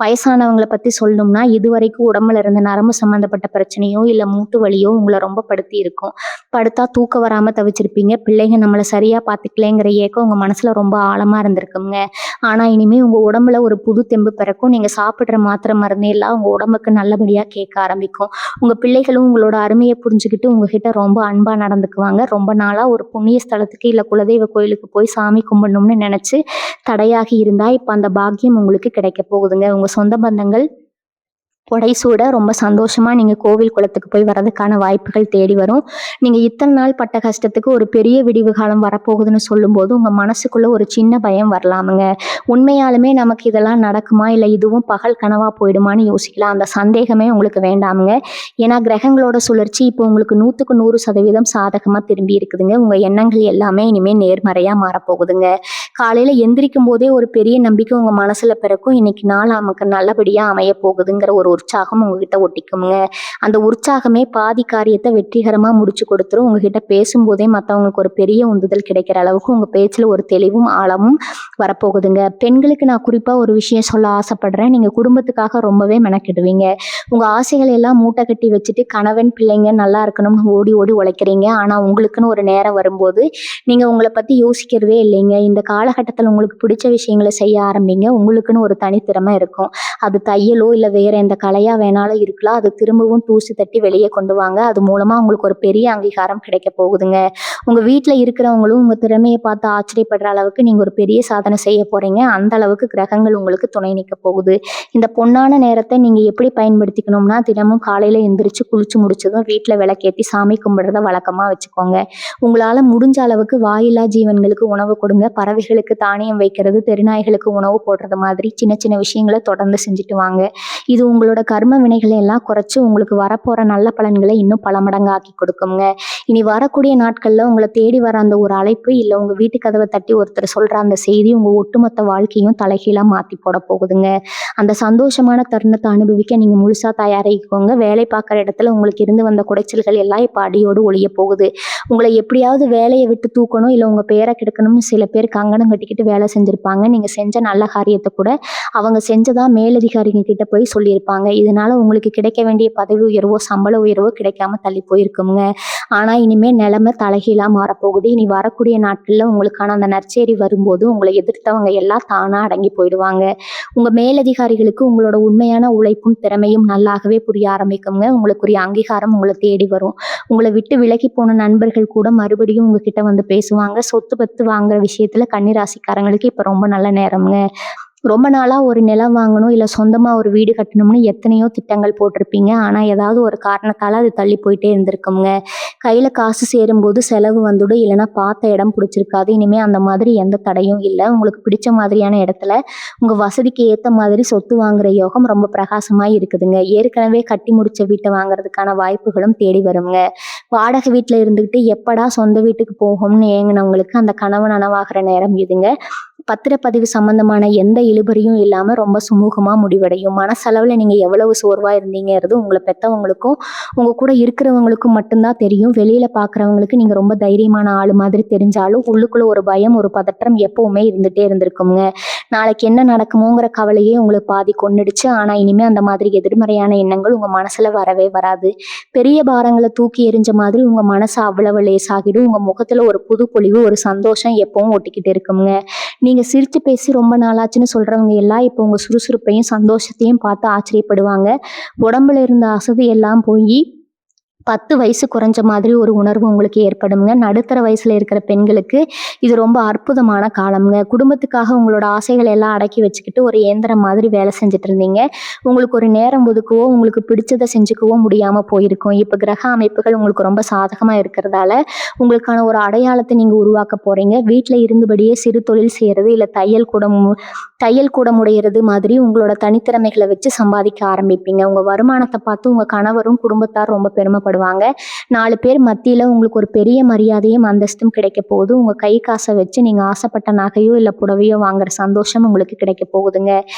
வயசானவங்களை பத்தி சொல்லணும்னா, இதுவரைக்கும் உடம்புல இருந்த நரம்பு சம்பந்தப்பட்ட பிரச்சனையோ இல்ல மூட்டு வலியோ உங்களை ரொம்ப படுத்தி இருக்கும். படுத்தா தூக்கம் வராம தவிச்சிருப்பீங்க. பிள்ளைங்க நம்மளை சரியா பாத்துக்கலைங்கிற ஏக்கம் உங்க மனசுல ரொம்ப ஆழமா இருந்திருக்குங்க. ஆனா இனிமே உங்க உடம்புல ஒரு புது தெம்பு பிறக்கும். நீங்க சாப்பிடுற மாத்திரை மருந்து எல்லாம் உங்க உடம்புக்கு நல்லபடியா கேட்க ஆரம்பிக்கும். உங்க பிள்ளைகளும் உங்களோட அருமையை புரிஞ்சுக்கிட்டு உங்ககிட்ட ரொம்ப அன்பா நடந்துக்குவாங்க. ரொம்ப நாளா ஒரு புண்ணிய ஸ்தலத்துக்கு இல்ல குலதெய்வ கோயிலுக்கு போய் சாமி கும்பிடணும்னு நினைச்சு தடையாகி இருந்தா இப்ப அந்த பாக்கியம் உங்களுக்கு கிடைக்க போகுதுங்க. உங்க சொந்த பந்தங்கள் புடைசூட ரொம்ப சந்தோஷமா நீங்க கோவில் குளத்துக்கு போய் வரதுக்கான வாய்ப்புகள் தேடி வரும். நீங்க இத்தனை நாள் பட்ட கஷ்டத்துக்கு ஒரு பெரிய விடிவு காலம் வரப்போகுதுன்னு சொல்லும்போது உங்க மனசுக்குள்ள ஒரு சின்ன பயம் வரலாமுங்க. உண்மையாலுமே நமக்கு இதெல்லாம் நடக்குமா, இல்ல இதுவும் பகல் கனவா போயிடுமான்னு யோசிக்கலாம். அந்த சந்தேகமே உங்களுக்கு வேண்டாமுங்க. ஏன்னா கிரகங்களோட சுழற்சி இப்போ உங்களுக்கு 100க்கு 100% சாதகமா திரும்பி இருக்குதுங்க. உங்க எண்ணங்கள் எல்லாமே இனிமே நேர்மறையா மாறப்போகுதுங்க. காலையில எந்திரிக்கும் போதே ஒரு பெரிய நம்பிக்கை உங்க மனசுல பிறக்கும். இன்னைக்கு நாள் நமக்கு நல்லபடியா அமைய போகுதுங்கிற ஒரு உற்சாகம் உங்ககிட்ட ஒட்டிக்குங்க. அந்த உற்சாகமே பாதி காரியத்தை வெற்றிகரமா முடிச்சு கொடுத்துரும். உங்ககிட்ட பேசும்போதே மற்றவங்களுக்கு ஒரு பெரிய உந்துதல் கிடைக்கிற அளவுக்கு உங்க பேச்சுல ஒரு தெளிவும் ஆழமும் வரப்போகுதுங்க. பெண்களுக்கு நான் குறிப்பா ஒரு விஷயம் சொல்ல ஆசைப்படுறேன். நீங்க குடும்பத்துக்காக ரொம்பவே மெனக்கிடுவீங்க. உங்க ஆசைகளை எல்லாம் மூட்டை கட்டி வச்சுட்டு கணவன் பிள்ளைங்க நல்லா இருக்கணும்னு ஓடி ஓடி உழைக்கிறீங்க. ஆனா உங்களுக்குன்னு ஒரு நேரம் வரும்போது நீங்க உங்களை பத்தி யோசிக்கிறதே இல்லைங்க. இந்த காலகட்டத்தில் உங்களுக்கு பிடிச்ச விஷயங்களை செய்ய ஆரம்பிங்க. உங்களுக்குன்னு ஒரு தனித்திறமை இருக்கும். அது தையலோ இல்ல வேற எந்த கலையா வேணாலும் இருக்கலாம். அது திரும்பவும் தூசி தட்டி வெளியே கொண்டு வாங்க. அது மூலமா உங்களுக்கு ஒரு பெரிய அங்கீகாரம் கிடைக்க போகுதுங்க. உங்க வீட்டுல இருக்கிறவங்களும் உங்க திறமையை பார்த்து ஆச்சரியப்படுற அளவுக்கு நீங்க ஒரு பெரிய சாதனை செய்ய போறீங்க. அந்த அளவுக்கு கிரகங்கள் உங்களுக்கு துணை நிற்க போகுது. இந்த பொன்னான நேரத்தை நீங்க எப்படி பயன்படுத்திக்கணும்னா, தினமும் காலையில எந்திரிச்சு குளிச்சு முடிச்சதும் வீட்டுல விளக்கேத்தி சாமி கும்பிடுறத வழக்கமா வச்சுக்கோங்க. உங்களால முடிஞ்ச அளவுக்கு வாயில்லா ஜீவன்களுக்கு உணவு கொடுங்க. பறவைகளுக்கு தானியம் வைக்கிறது, தெருநாய்களுக்கு உணவு போடுறது மாதிரி சின்ன சின்ன விஷயங்களை தொடர்ந்து செஞ்சுட்டு வாங்க. இது உங்களோட கர்ம வினைகளை எல்லாம் குறைச்சு உங்களுக்கு வரப்போற நல்ல பலன்களை இன்னும் பல மடங்கு ஆக்கி கொடுக்குங்க. இனி வரக்கூடிய நாட்கள்ல உங்களை தேடி வர அந்த ஒரு அழைப்பு இல்ல உங்க வீட்டு கதவை தட்டி ஒருத்தர் சொல்ற அந்த செய்தி உங்க ஒட்டுமொத்த வாழ்க்கையும் தலைகீழா மாத்தி போட போகுதுங்க. அந்த சந்தோஷமான தருணத்தை அனுபவிக்க நீங்க முழுசா தயாராகிக்கோங்க. வேலை பார்க்குற இடத்துல உங்களுக்கு இருந்து வந்த குடைச்சல்கள் எல்லாம் இப்ப அடியோடு ஒழிய போகுது. உங்களை எப்படியாவது வேலையை விட்டு தூக்கணும், இல்ல உங்க பேரை கெடுக்கணும்னு சில பேர் கங்கணம் கட்டிக்கிட்டு வேலை செஞ்சிருப்பாங்க. நீங்க செஞ்ச நல்ல காரியத்தை கூட அவங்க செஞ்சதா மேலதிகாரிங்க கிட்ட போய் சொல்லியிருப்பாங்க. இதனால உங்களுக்கு கிடைக்க வேண்டிய பதவி உயர்வோ சம்பள உயர்வோ கிடைக்காம தள்ளி போயிருக்குங்க. ஆனா இனிமே நிலைமை தலைகீழா மாறப்போகுது. இனி வரக்கூடிய நாட்கள்ல உங்களுக்கான அந்த நற்செய்தி வரும்போது உங்களை எதிர்த்தவங்க எல்லாம் தானா அடங்கி போயிடுவாங்க. உங்க மேலதிகாரிகளுக்கு உங்களோட உண்மையான உழைப்பும் திறமையும் நல்லாகவே புரிய ஆரம்பிக்குங்க. உங்களுக்குரிய அங்கீகாரம் உங்களை தேடி வரும். உங்களை விட்டு விலகி போன நண்பர்கள் கூட மறுபடியும் உங்ககிட்ட வந்து பேசுவாங்க. சொத்து பத்து வாங்குற விஷயத்துல கன்னிராசிக்காரங்களுக்கு இப்ப ரொம்ப நல்ல நேரம்ங்க. ரொம்ப நாளா ஒரு நிலம் வாங்கணும், இல்ல சொந்தமா ஒரு வீடு கட்டணும்னு எத்தனையோ திட்டங்கள் போட்டிருப்பீங்க. ஆனா ஏதாவது ஒரு காரணத்தால அது தள்ளி போயிட்டே இருந்திருக்குங்க. கையில காசு சேரும்போது செலவு வந்துடும், இல்லைன்னா பார்த்த இடம் பிடிச்சிருக்காது. இனிமே அந்த மாதிரி எந்த தடையும் இல்லை. உங்களுக்கு பிடிச்ச மாதிரியான இடத்துல உங்க வசதிக்கு ஏத்த மாதிரி சொத்து வாங்குற யோகம் ரொம்ப பிரகாசமா இருக்குதுங்க. ஏற்கனவே கட்டி முடிச்ச வீட்டை வாங்குறதுக்கான வாய்ப்புகளும் தேடி வருங்க. வாடகை வீட்டுல இருந்துகிட்டு எப்படா சொந்த வீட்டுக்கு போகும்னு ஏங்கினவங்களுக்கு அந்த கனவு நனவாகிற நேரம் இதுங்க. பத்திரப்பதிவு சம்பந்தமான எந்த இழுபறியும் இல்லாம ரொம்ப சுமூகமா முடிவடையும். மனசளவுல நீங்க எவ்வளவு சோர்வா இருந்தீங்கிறது உங்கள பெத்தவங்களுக்கும், உங்க கூட இருக்கிறவங்களுக்கும் மட்டும்தான் தெரியும். வெளியில பார்க்குறவங்களுக்கு நீங்க ரொம்ப தைரியமான ஆளு மாதிரி தெரிஞ்சாலும், உள்ளுக்குள்ள ஒரு பயம், ஒரு பதற்றம் எப்பவுமே இருந்துட்டே இருந்திருக்குங்க. நாளைக்கு என்ன நடக்குமோங்கிற கவலையே உங்களுக்கு பாதி கொன்னுடுச்சு. ஆனா இனிமே அந்த மாதிரி எதிர்மறையான எண்ணங்கள் உங்க மனசுல வரவே வராது. பெரிய பாரங்கள தூக்கி எறிஞ்ச மாதிரி உங்க மனசு அவ்வளவு லேசாகிடும். உங்க முகத்துல ஒரு புது பொலிவு, ஒரு சந்தோஷம் எப்பவும் ஒட்டிக்கிட்டு இருக்குங்க. நீங்க சிரிச்சு பேசி ரொம்ப நாளாச்சுன்னு சொல்றவங்க எல்லாம் இப்போ உங்க சுறுசுறுப்பையும் சந்தோஷத்தையும் பார்த்து ஆச்சரியப்படுவாங்க. உடம்புல இருந்த அசதி எல்லாம் போயி 10 வயசு குறைஞ்ச மாதிரி ஒரு உணர்வு உங்களுக்கு ஏற்படுங்க. நடுத்தர வயசுல இருக்கிற பெண்களுக்கு இது ரொம்ப அற்புதமான காலம்ங்க. குடும்பத்துக்காக உங்களோட ஆசைகளை எல்லாம் அடக்கி வச்சுக்கிட்டு ஒரு இயந்திரம் மாதிரி வேலை செஞ்சுட்டு இருந்தீங்க. உங்களுக்கு ஒரு நேரம் ஒதுக்கவோ, உங்களுக்கு பிடிச்சதை செஞ்சுக்கவோ முடியாம போயிருக்கும். இப்ப கிரக அமைப்புகள் உங்களுக்கு ரொம்ப சாதகமா இருக்கிறதால, உங்களுக்கான ஒரு அடையாளத்தை நீங்க உருவாக்க போறீங்க. வீட்ல இருந்தபடியே சிறு தொழில் செய்யறது, இல்ல தையல் கூடம் உடையிறது மாதிரி உங்களோட தனித்திறமைகளை வச்சு சம்பாதிக்க ஆரம்பிப்பீங்க. உங்க வருமானத்தை பார்த்து உங்க கணவரும் குடும்பத்தார் ரொம்ப பெருமைப்படுவாங்க. 4 பேர் மத்தியில உங்களுக்கு ஒரு பெரிய மரியாதையும் அந்தஸ்தும் கிடைக்க போகுது. உங்க கை காசை வச்சு நீங்க ஆசைப்பட்ட நகையோ இல்ல புடவையோ வாங்குற சந்தோஷம் உங்களுக்கு கிடைக்க போகுதுங்க.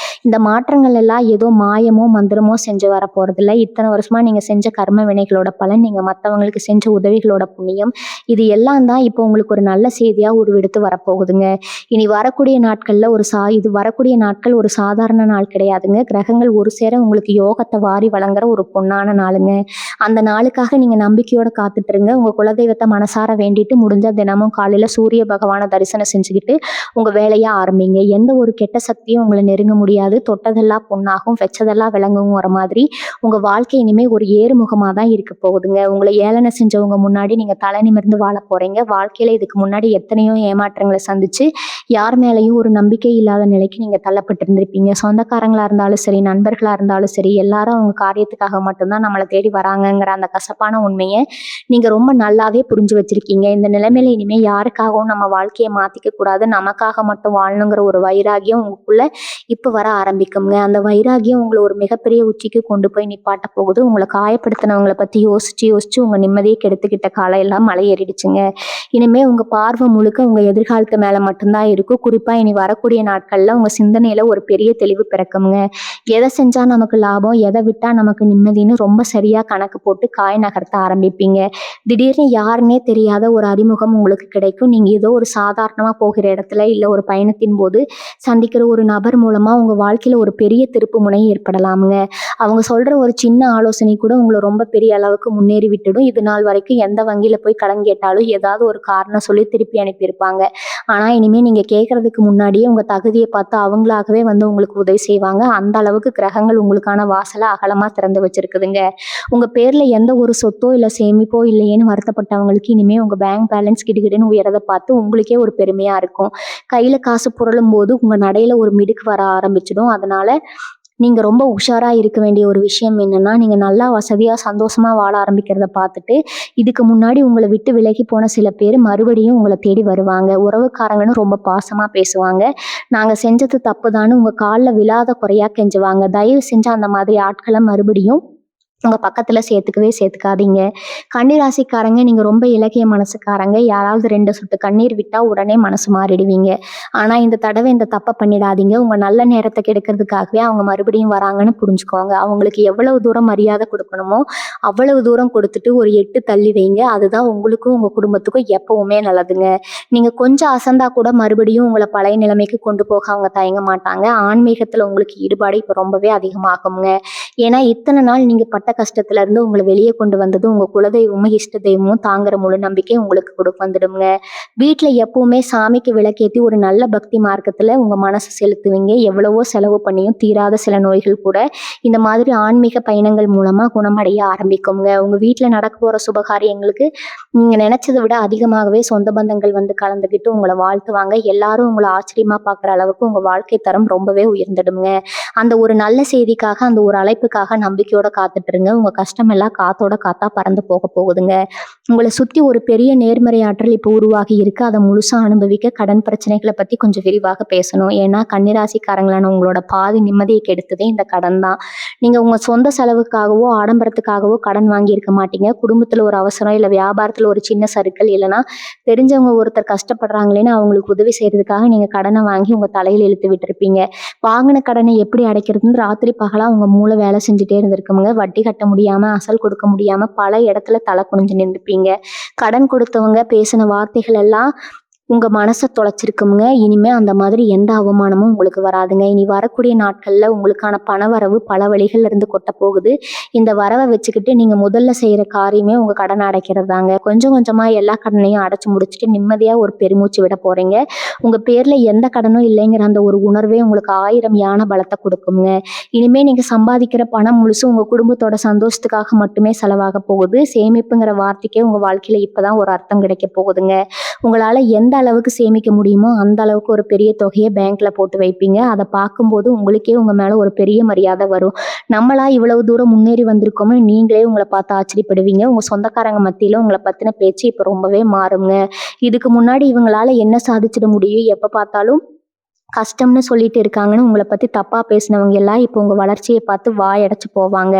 இந்த மாற்றங்கள் எல்லாம் ஏதோ மாயமோ மந்திரமோ செஞ்சு வர போறதில்ல. இத்தனை வருஷமா நீங்க செஞ்ச கர்ம வினைகளோட பலன், நீங்க மற்றவங்களுக்கு செஞ்ச உதவிகளோட புண்ணியம், இது எல்லாம் தான் இப்போ உங்களுக்கு ஒரு நல்ல செய்தியா உருவெடுத்து வரப்போகுதுங்க. இனி வரக்கூடிய நாட்கள்ல இது வரக்கூடிய நாட்கள் ஒரு சாதாரண நாள் கிடையாதுங்க. கிரகங்கள் ஒரு சேர உங்களுக்கு யோகத்தை வாரி வழங்குற ஒரு பொன்னான நாளுங்க. அந்த நாளுக்காக நீங்க நம்பிக்கையோட காத்துட்டு இருங்க. உங்க குலதெய்வத்தை மனசார வேண்டிட்டு முடிஞ்ச தினமும் காலையில சூரிய பகவானை தரிசனம் செஞ்சுக்கிட்டு உங்க வேலையை ஆரம்பிங்க. எந்த ஒரு கெட்ட சக்தியும் உங்களை நெருங்க முடியாது. தொட்டதெல்லாம் பொண்ணாகும், வெச்சதெல்லாம் விளங்குங்கிற மாதிரி உங்க வாழ்க்கை இனிமே ஒரு ஏறுமுகமா தான் இருக்க போகுதுங்க. உங்களை ஏளனை செஞ்சவங்க முன்னாடி நீங்க தலை நிமிர்ந்து வாழ போறீங்க. வாழ்க்கையில இதுக்கு முன்னாடி எத்தனையோ ஏமாற்றங்களை சந்திச்சு யார் மேலேயும் ஒரு நம்பிக்கை இல்லாத நிலைக்கு நீங்க தள்ளப்பட்டு இருந்திருப்பீங்க. சொந்தக்காரங்களா இருந்தாலும் சரி, நண்பர்களா இருந்தாலும் சரி, எல்லாரும் அவங்க காரியத்துக்காக மட்டும்தான் நம்மளை தேடி வராங்கங்கிற அந்த கசப்பான உண்மையை நீங்க ரொம்ப நல்லாவே புரிஞ்சு வச்சிருக்கீங்க. இந்த நிலைமையில இனிமே யாருக்காகவும் நம்ம வாழ்க்கையை மாத்திக்க கூடாது, நமக்காக மட்டும் வாழணுங்கிற ஒரு வைராகியம் உங்களுக்குள்ள இப்ப வர ஆரம்பிக்குங்க. அந்த வைராகியம் உங்களை ஒரு மிகப்பெரிய உச்சிக்கு கொண்டு போய் நிப்பாட்ட போகுது. உங்களை காயப்படுத்தினவங்களை பத்தி யோசிச்சு யோசிச்சு உங்க நிம்மதியை கெடுத்துக்கிட்ட காலம் எல்லாம் மலை ஏறிடுச்சுங்க. இனிமே உங்க பார்வை முழுக்க உங்க எதிர்காலத்து மேல மட்டும்தான் இருக்கும். குறிப்பா இனி வரக்கூடிய நாட்கள்ல உங்க சிந்தனையில ஒரு பெரிய தெளிவு பிறக்குங்க. எதை செஞ்சா நமக்கு லாபம், எதை விட்டா நமக்கு நிம்மதின்னு ரொம்ப சரியா கணக்கு போட்டு காய் நகர்த்த ஆரம்பிப்பீங்க. திடீர்னு யாருன்னே தெரியாத ஒரு அறிமுகம் உங்களுக்கு கிடைக்கும். நீங்க ஏதோ ஒரு சாதாரணமா போகிற இடத்துல இல்ல ஒரு பயணத்தின் போது சந்திக்கிற ஒரு நபர் மூலமா உங்க வாழ்க்கையில ஒரு பெரிய திருப்பு முனை ஏற்படலாமுங்க. அவங்க சொல்ற ஒரு சின்ன ஆலோசனை கூட உங்களை ரொம்ப பெரிய அளவுக்கு முன்னேறி விட்டுடும். இது நாள் வரைக்கும் எந்த வங்கியில போய் கடன் கேட்டாலும் ஏதாவது ஒரு காரணம் சொல்லி திருப்பி அனுப்பியிருப்பாங்க. ஆனா இனிமே நீங்க கேட்கறதுக்கு முன்னாடியே உங்க தகுதியை பார்த்து அவங்களாகவே வந்து உங்களுக்கு உதவி செய்வாங்க. அந்த அளவுக்கு கிரகங்கள் உங்களுக்கான வாசலை அகலமா திறந்து வச்சிருக்குதுங்க. உங்க பேர்ல எந்த ஒரு சொத்தோ இல்ல சேமிப்போ இல்லையேன்னு வருத்தப்பட்டவங்களுக்கு இனிமே உங்க பேங்க் பேலன்ஸ் கிடுகிடுன்னு உயரதை பார்த்து உங்களுக்கே ஒரு பெருமையா இருக்கும். கையில காசு புரளும் போது உங்க நடையில ஒரு மிடுக்கு வர ஆரம்பிச்சிடும். அதனால நீங்க ரொம்ப உஷாரா இருக்க வேண்டிய ஒரு விஷயம் என்னன்னா, நீங்க நல்லா வசதியா சந்தோஷமா வாழ ஆரம்பிக்கிறத பார்த்துட்டு இதுக்கு முன்னாடி உங்களை விட்டு விலகி போன சில பேர் மறுபடியும் உங்களை தேடி வருவாங்க. உறவுக்காரங்கன்னு ரொம்ப பாசமா பேசுவாங்க. நாங்க செஞ்சது தப்புதான்னு உங்க காலில் விழாத குறையா கெஞ்சுவாங்க. தயவு செஞ்சு அந்த மாதிரி ஆட்களை மறுபடியும் உங்க பக்கத்துல சேர்த்துக்காதீங்க. கன்னிராசிக்காரங்க, நீங்க ரொம்ப இலக்கிய மனசுக்காரங்க. யாராவது 2 சொட்டு கண்ணீர் விட்டா உடனே மனசு மாறிடுவீங்க. ஆனா இந்த தடவை இந்த தப்பை பண்ணிடாதீங்க. உங்க நல்ல நேரத்தை கெடுக்கிறதுக்காகவே அவங்க மறுபடியும் வராங்கன்னு புரிஞ்சுக்கோங்க. அவங்களுக்கு எவ்வளவு தூரம் மரியாதை கொடுக்கணுமோ அவ்வளவு தூரம் கொடுத்துட்டு ஒரு 8 தள்ளி வைங்க. அதுதான் உங்களுக்கும் உங்க குடும்பத்துக்கும் எப்பவுமே நல்லதுங்க. நீங்க கொஞ்சம் அசந்தா கூட மறுபடியும் உங்களை பழைய நிலைமைக்கு கொண்டு போக அவங்க தயங்க மாட்டாங்க. ஆன்மீகத்துல உங்களுக்கு ஈடுபாடு இப்ப ரொம்பவே அதிகமாகுங்க. ஏன்னா இத்தனை நாள் நீங்க பட்ட கஷ்டத்துல இருந்து உங்களை வெளியே கொண்டு வந்தது உங்க குலதெய்வமும் இஷ்ட தெய்வமும் தாங்குற முழு நம்பிக்கை உங்களுக்கு வந்துடுங்க. வீட்டுல எப்பவுமே சாமிக்கு விளக்கேத்தி ஒரு நல்ல பக்தி மார்க்கத்துல உங்க மனசை செலுத்துவீங்க. எவ்வளவோ செலவு பண்ணியும் தீராத சில நோய்கள் கூட இந்த மாதிரி ஆன்மீக பயணங்கள் மூலமா குணமடைய ஆரம்பிக்குங்க. உங்க வீட்டுல நடக்க போற சுபகாரியங்களுக்கு நீங்க நினைச்சதை விட அதிகமாகவே சொந்த பந்தங்கள் வந்து கலந்துக்கிட்டு உங்களை வாழ்த்துவாங்க. எல்லாரும் உங்களை ஆச்சரியமா பாக்குற அளவுக்கு உங்க வாழ்க்கை தரம் ரொம்பவே உயர்ந்துடுங்க. அந்த ஒரு நல்ல செய்திக்காக, அந்த ஒரு அழைப்புக்காக நம்பிக்கையோட காத்துட்டு இருங்க. பாருங்க. உங்க கஷ்டம் எல்லாம் காத்தோட காத்தா பறந்து போக போகுதுங்க. உங்கள சுத்தி ஒரு பெரிய நேர்மறை ஆற்றல் இப்போ உருவாகி இருக்கு. அத முழுசா அனுபவிக்க கடன் பிரச்சனைகள பத்தி கொஞ்சம் விரிவாக பேசணும். ஏன்னா கன்னிராசிக்காரங்களான உங்களோட பாதி நிம்மதிய கெடுத்ததே இந்த கடன் தான். நீங்க உங்க சொந்த செலவுக்காகவோ, ஆடம்பரத்துக்காகவோ கடன் வாங்கியிருக்க மாட்டீங்க. குடும்பத்துல ஒரு அவசரம், இல்ல வியாபாரத்துல ஒரு சின்ன சறுக்கல், இல்லன்னா தெரிஞ்சவங்க ஒருத்தர் கஷ்டப்படுறாங்களேன்னு அவங்களுக்கு உதவி செய்யறதுக்காக நீங்க கடன வாங்கி உங்க தலையில இழுத்து விட்டுருப்பீங்க. வாங்குன கடனை எப்படி அடைக்கிறதுன்னு ராத்திரி பகலா உங்க மூளை வேலை செஞ்சுட்டே இருந்திருக்குமுங்க. வட்டி கட்ட முடியாம, அசல் கொடுக்க முடியாம பல இடத்துல தலை குனிஞ்சு நின்றுப்பீங்க. கடன் கொடுத்தவங்க பேசின வார்த்தைகள் எல்லாம் உங்க மனச தொலைச்சிருக்குமுங்க. இனிமே அந்த மாதிரி எந்த அவமானமும் உங்களுக்கு வராதுங்க. இனி வரக்கூடிய நாட்கள்ல உங்களுக்கான பணவரவு பல வழிகள்ல இருந்து கொட்ட போகுது. இந்த வரவ வச்சுக்கிட்டு நீங்க முதல்ல செய்யற காரியமே உங்க கடனை அடைக்கிறது தாங்க. கொஞ்சம் கொஞ்சமா எல்லா கடனையும் அடைச்சு முடிச்சுட்டு நிம்மதியா ஒரு பெருமூச்சு விட போறீங்க. உங்க பேர்ல எந்த கடனும் இல்லைங்கிற அந்த ஒரு உணர்வே உங்களுக்கு 1000 யான பலத்தை கொடுக்குங்க. இனிமே நீங்க சம்பாதிக்கிற பணம் முழுசும் உங்க குடும்பத்தோட சந்தோஷத்துக்காக மட்டுமே செலவாக போகுது. சேமிப்புங்கிற வார்த்தைக்கே உங்க வாழ்க்கையில இப்பதான் ஒரு அர்த்தம் கிடைக்க போகுதுங்க. உங்களால எந்த அளவுக்கு சேமிக்க முடியுமோ அந்த அளவுக்கு ஒரு பெரிய தொகையை பேங்க்ல போட்டு வைப்பீங்க. அதை பார்க்கும்போது உங்களுக்கே உங்க மேல ஒரு பெரிய மரியாதை வரும். நம்மளா இவ்வளவு தூரம் முன்னேறி வந்திருக்கோம்னு நீங்களே உங்களை பார்த்து ஆச்சரியப்படுவீங்க. உங்க சொந்தக்காரங்க மத்தியில உங்களை பத்தின பேச்சு இப்ப ரொம்பவே மாறுங்க. இதுக்கு முன்னாடி இவங்களால என்ன சாதிச்சிட முடியும், எப்ப பார்த்தாலும் கஷ்டம்னு சொல்லிட்டு இருக்காங்கன்னு உங்களை பத்தி தப்பா பேசினவங்க எல்லாம் இப்போ உங்க வளர்ச்சியை பார்த்து வாயடைச்சு போவாங்க.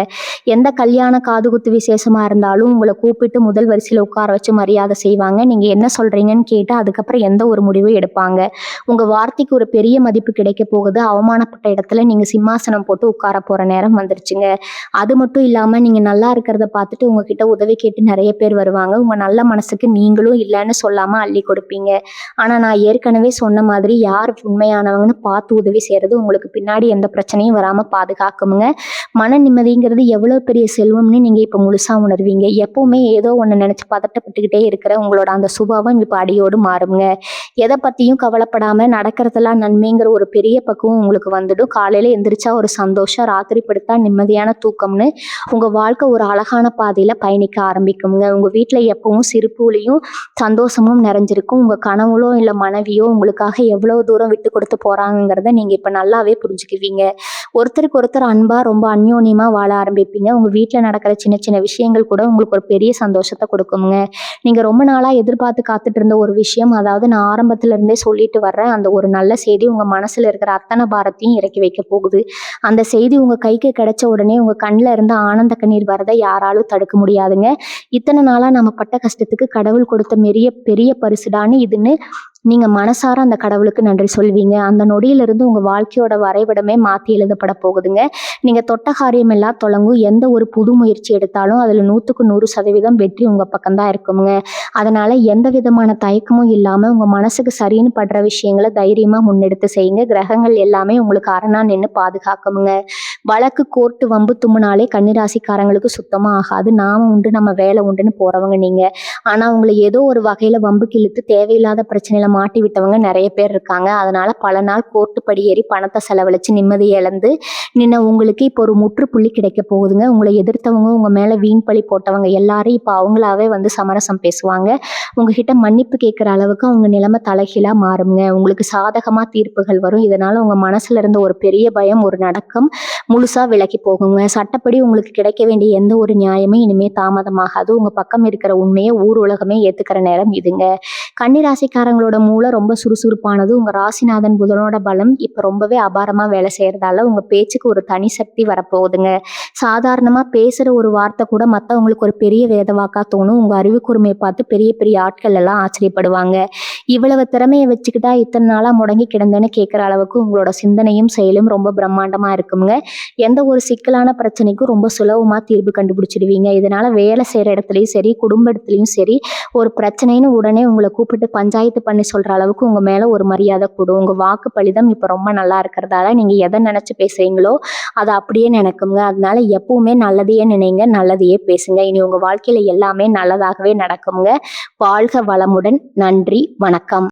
எந்த கல்யாண காதுகுத்து விசேஷமா இருந்தாலும் உங்களை கூப்பிட்டு முதல் வரிசையில உட்கார வச்சு மரியாதை செய்வாங்க. நீங்க என்ன சொல்றீங்கன்னு கேட்டு அதுக்கப்புறம் எந்த ஒரு முடிவும் எடுப்பாங்க. உங்க வார்த்தைக்கு ஒரு பெரிய மதிப்பு கிடைக்க போகுது. அவமானப்பட்ட இடத்துல நீங்க சிம்மாசனம் போட்டு உட்கார போற நேரம் வந்துருச்சுங்க. அது மட்டும் இல்லாம நீங்க நல்லா இருக்கிறத பார்த்துட்டு உங்ககிட்ட உதவி கேட்டு நிறைய பேர் வருவாங்க. உங்க நல்ல மனசுக்கு நீங்களும் இல்லைன்னு சொல்லாம அள்ளி கொடுப்பீங்க. ஆனா நான் ஏற்கனவே சொன்ன மாதிரி யார் உண்மையானவங்கன்னு பார்த்து உதவி செய்யறது உங்களுக்கு பின்னாடி எந்த பிரச்சனையும் வராம பாதுகாக்குமுங்க. மன நிம்மதிங்கிறது எவ்வளவு பெரிய செல்வம்னு நீங்க இப்ப முழுசா உணர்வீங்க. எப்பவுமே ஏதோ ஒண்ணு நினைச்சு பதட்டப்பட்டுக்கிட்டே இருக்கிற உங்களோட அந்த சுபாவம் இப்ப அடியோடு மாறுங்க. எதை பத்தியும் கவலைப்படாம நடக்கிறதெல்லாம் நன்மைங்கிற ஒரு பெரிய பக்குவம் உங்களுக்கு வந்துடும். காலையில எந்திரிச்சா ஒரு சந்தோஷம், ராத்திரி படுத்தா நிம்மதியான தூக்கம்னு உங்க வாழ்க்கை ஒரு அழகான பாதையில பயணிக்க ஆரம்பிக்குங்க. உங்க வீட்டுல எப்பவும் சிரிப்புலையும் சந்தோஷமும் நிறைஞ்சிருக்கும். உங்க கனவுலோ இல்ல மனைவியோ உங்களுக்காக எவ்வளவு தூரம் விட்டு கொடுத்து போறாங்கிறத நீங்க இப்ப நல்லாவே புரிஞ்சுக்குவீங்க. ஒருத்தருக்கு ஒருத்தர் அன்பா ரொம்ப அந்யோன்யமா வாழ ஆரம்பிப்பீங்க. உங்க வீட்டுல நடக்கிற சின்ன சின்ன விஷயங்கள் கூட உங்களுக்கு ஒரு பெரிய சந்தோஷத்தை கொடுக்குங்க. நீங்க ரொம்ப நாளா எதிர்பார்த்து காத்துட்டு இருந்த ஒரு விஷயம், அதாவது நான் ஆரம்பத்துல இருந்தே சொல்லிட்டு வர்றேன், அந்த ஒரு நல்ல செய்தி உங்க மனசுல இருக்கிற அத்தனை பாரத்தையும் இறக்கி வைக்க போகுது. அந்த செய்தி உங்க கைக்கு கிடைச்ச உடனே உங்க கண்ணுல இருந்து ஆனந்த கண்ணீர் வரதை யாராலும் தடுக்க முடியாதுங்க. இத்தனை நாளா நம்ம பட்ட கஷ்டத்துக்கு கடவுள் கொடுத்த பெரிய பெரிய பரிசுடான்னு இதுன்னு நீங்க மனசார அந்த கடவுளுக்கு நன்றி சொல்வீங்க. அந்த நொடியிலிருந்து உங்க வாழ்க்கையோட வரைபடமே மாத்தி எழுதப்பட போகுதுங்க. நீங்க தொட்ட காரியம் எல்லாம் தொடங்கும். எந்த ஒரு புது முயற்சி எடுத்தாலும் அதுல 100க்கு 100% வெற்றி உங்க பக்கம்தான் இருக்குங்க. அதனால எந்த விதமான தயக்கமும் இல்லாம உங்க மனசுக்கு சரின்னு படுற விஷயங்களை தைரியமா முன்னெடுத்து செய்யுங்க. கிரகங்கள் எல்லாமே உங்களுக்கு அரணா நின்று பாதுகாக்குமுங்க. வழக்கு, கோர்ட்டு, வம்பு தும்முனாலே கன்னிராசிக்காரங்களுக்கு சுத்தமா ஆகாது. நாம உண்டு நம்ம வேலை உண்டுன்னு போறவங்க நீங்க. ஆனா உங்களை ஏதோ ஒரு வகையில வம்புக்கு இழுத்து தேவையில்லாத பிரச்சனையில மாட்டி விட்டவங்க நிறைய பேர் இருக்காங்க. அதனால பல நாள் கோர்ட்டு படியேறி பணத்தை செலவழிச்சு நிம்மதியை இழந்து நின்ன உங்களுக்கு இப்போ ஒரு முற்றுப்புள்ளி கிடைக்க போகுதுங்க. உங்களை எதிர்த்தவங்க, உங்க மேல வீண் பழி போட்டவங்க எல்லாரும் இப்போ அவங்களாவே வந்து சமரசம் பேசுவாங்க. உங்ககிட்ட மன்னிப்பு கேட்கிற அளவுக்கு அவங்க நிலைமை தலைகீழா மாறுங்க. உங்களுக்கு சாதகமா தீர்ப்புகள் வரும். இதனால உங்க மனசுல இருந்த ஒரு பெரிய பயம், ஒரு நடக்கம் முழுசா விலகி போகுங்க. சட்டப்படி உங்களுக்கு கிடைக்க வேண்டிய எந்த ஒரு நியாயமே இனிமே தாமதமாகாது. உங்க பக்கம் இருக்கிற உண்மையை ஊர் உலகமே ஏத்துக்கிற நேரம் இதுங்க. கன்னிராசிக்காரங்களோட மூளை ரொம்ப சுறுசுறுப்பானது. உங்க ராசிநாதன் புதனோட பலம் இப்ப ரொம்பவே அபாரமா வேலை செய்யறதால உங்க பேச்சுக்கு ஒரு தனி சக்தி வரப்போகுதுங்க. சாதாரணமா பேசுற ஒரு வார்த்தை கூட மத்தவங்களுக்கு ஒரு பெரிய வேதவாக்கா தோணும். உங்க அறிவு கூர்மையை பார்த்து பெரிய பெரிய ஆட்கள் எல்லாம் ஆச்சரியப்படுவாங்க. இவ்வளவு திறமையை வச்சுக்கிட்டா இத்தனை நாளா முடங்கி கிடந்தேன்னு கேட்கிற அளவுக்கு உங்களோட சிந்தனையும் செயலும் ரொம்ப பிரம்மாண்டமா இருக்குங்க. எந்த ஒரு சிக்கலான பிரச்சனைக்கும் ரொம்ப சுலபமா தீர்வு கண்டுபிடிச்சிடுவீங்க. இதனால வேலை செய்யற இடத்துலயும் சரி, குடும்ப இடத்துலயும் சரி, ஒரு பிரச்சனைன்னு உடனே உங்களை கூப்பிட்டு பஞ்சாயத்து பண்ணி சொல்ற அளவுக்கு உங்க மேல ஒரு மரியாதை கூடும். உங்க வாக்கு பலிதம் இப்ப ரொம்ப நல்லா இருக்கிறதால நீங்க எதை நினைச்சு பேசுறீங்களோ அதை அப்படியே நினைக்குங்க. அதனால எப்பவுமே நல்லதையே நினைங்க, நல்லதையே பேசுங்க. இனி உங்க வாழ்க்கையில எல்லாமே நல்லதாகவே நடக்குங்க. வாழ்க வளமுடன். நன்றி, வணக்கம்.